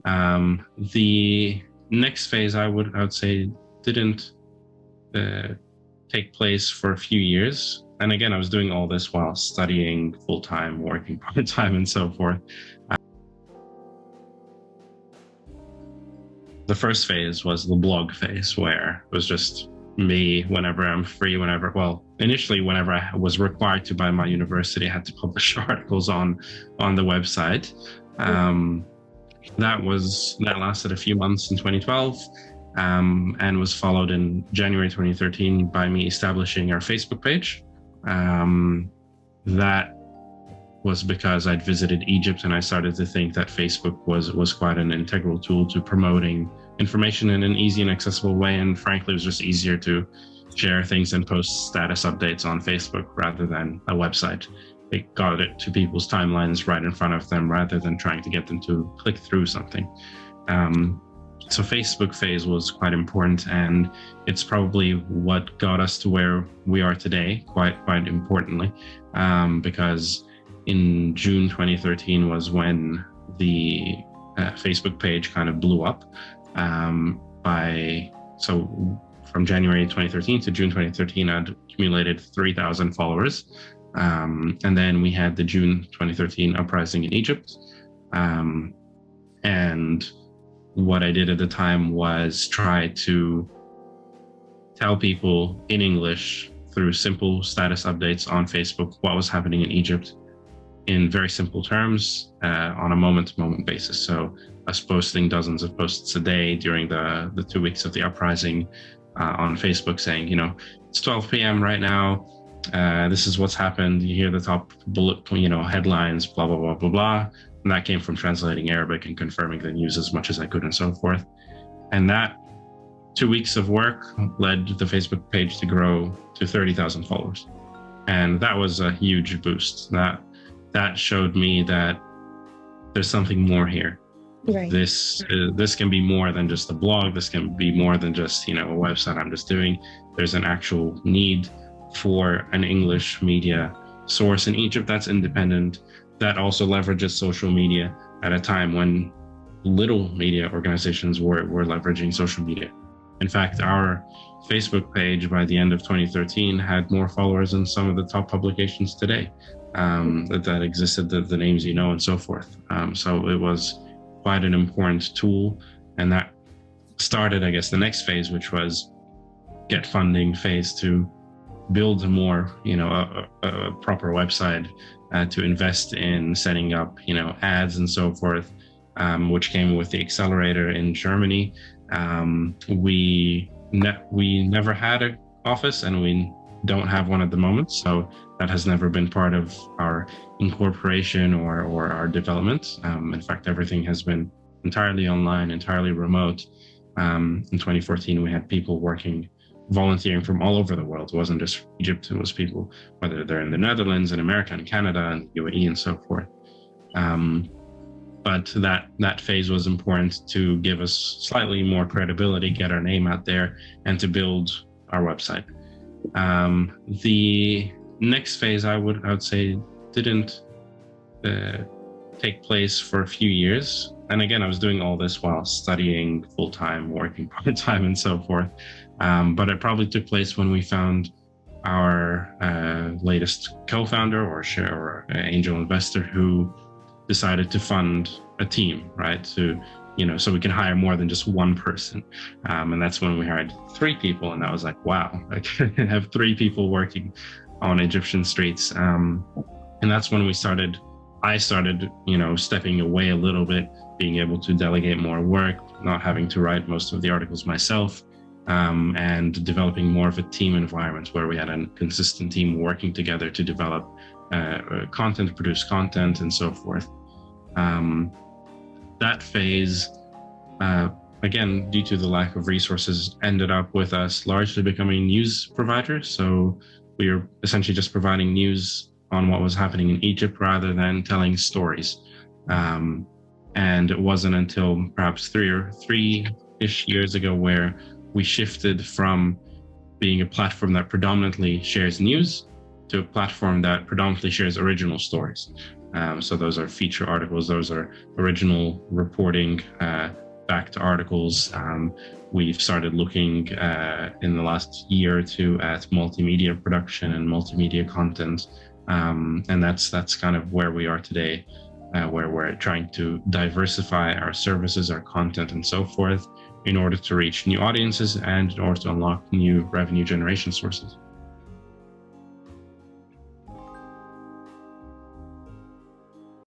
The next phase, I would say, didn't take place for a few years. And again, I was doing all this while studying full time, working part time, and so forth. The first phase was the blog phase, where it was just me whenever I'm free, initially, whenever I was required to by my university, I had to publish articles on the website. That lasted a few months in 2012, and was followed in January 2013 by me establishing our Facebook page. That was because I'd visited Egypt, and I started to think that Facebook was quite an integral tool to promoting information in an easy and accessible way. And frankly, it was just easier to share things and post status updates on Facebook rather than a website. It got it to people's timelines right in front of them rather than trying to get them to click through something. So Facebook phase was quite important, and it's probably what got us to where we are today, quite importantly, because in June 2013 was when the Facebook page kind of blew up. So from January 2013 to June 2013, I'd accumulated 3,000 followers. And then we had the June 2013 uprising in Egypt. And what I did at the time was try to tell people in English through simple status updates on Facebook what was happening in Egypt in very simple terms, on a moment-to-moment basis. So I was posting dozens of posts a day during the 2 weeks of the uprising on Facebook saying, it's 12 p.m. right now. This is what's happened. You hear the top bullet, headlines, blah, blah, blah, blah, blah. And that came from translating Arabic and confirming the news as much as I could and so forth. And that 2 weeks of work led the Facebook page to grow to 30,000 followers. And that was a huge boost. That showed me that there's something more here. Right. This can be more than just a blog. This can be more than just, a website I'm just doing. There's an actual need for an English media source in Egypt that's independent, that also leverages social media at a time when little media organizations were leveraging social media. In fact, our Facebook page by the end of 2013 had more followers than some of the top publications today that existed, the names and so forth. So it was quite an important tool, and that started, I guess, the next phase, which was get funding phase to build more, a proper website, to invest in setting up, ads and so forth, which came with the accelerator in Germany. We never had an office, and we don't have one at the moment. So that has never been part of our incorporation or our development. In fact, everything has been entirely online, entirely remote. In 2014, we had people volunteering from all over the world. It wasn't just Egypt, it was people, whether they're in the Netherlands and America and Canada and UAE and so forth. But that phase was important to give us slightly more credibility, get our name out there, and to build our website. The next phase, I would say, didn't take place for a few years. And again, I was doing all this while studying full-time, working part-time, and so forth. But it probably took place when we found our latest co-founder or angel investor, who decided to fund a team, right? So we can hire more than just one person. And that's when we hired 3 people. And I was like, wow, I can have 3 people working on Egyptian streets. And that's when I started, stepping away a little bit, being able to delegate more work, not having to write most of the articles myself, and developing more of a team environment where we had a consistent team working together to develop content, produce content, and so forth. That phase, again, due to the lack of resources, ended up with us largely becoming a news provider. So we are essentially just providing news on what was happening in Egypt rather than telling stories. And it wasn't until perhaps three-ish years ago where we shifted from being a platform that predominantly shares news to a platform that predominantly shares original stories. So those are feature articles, those are original reporting, backed articles. We've started looking in the last year or two at multimedia production and multimedia content. And that's kind of where we are today, where we're trying to diversify our services, our content, and so forth in order to reach new audiences and in order to unlock new revenue generation sources.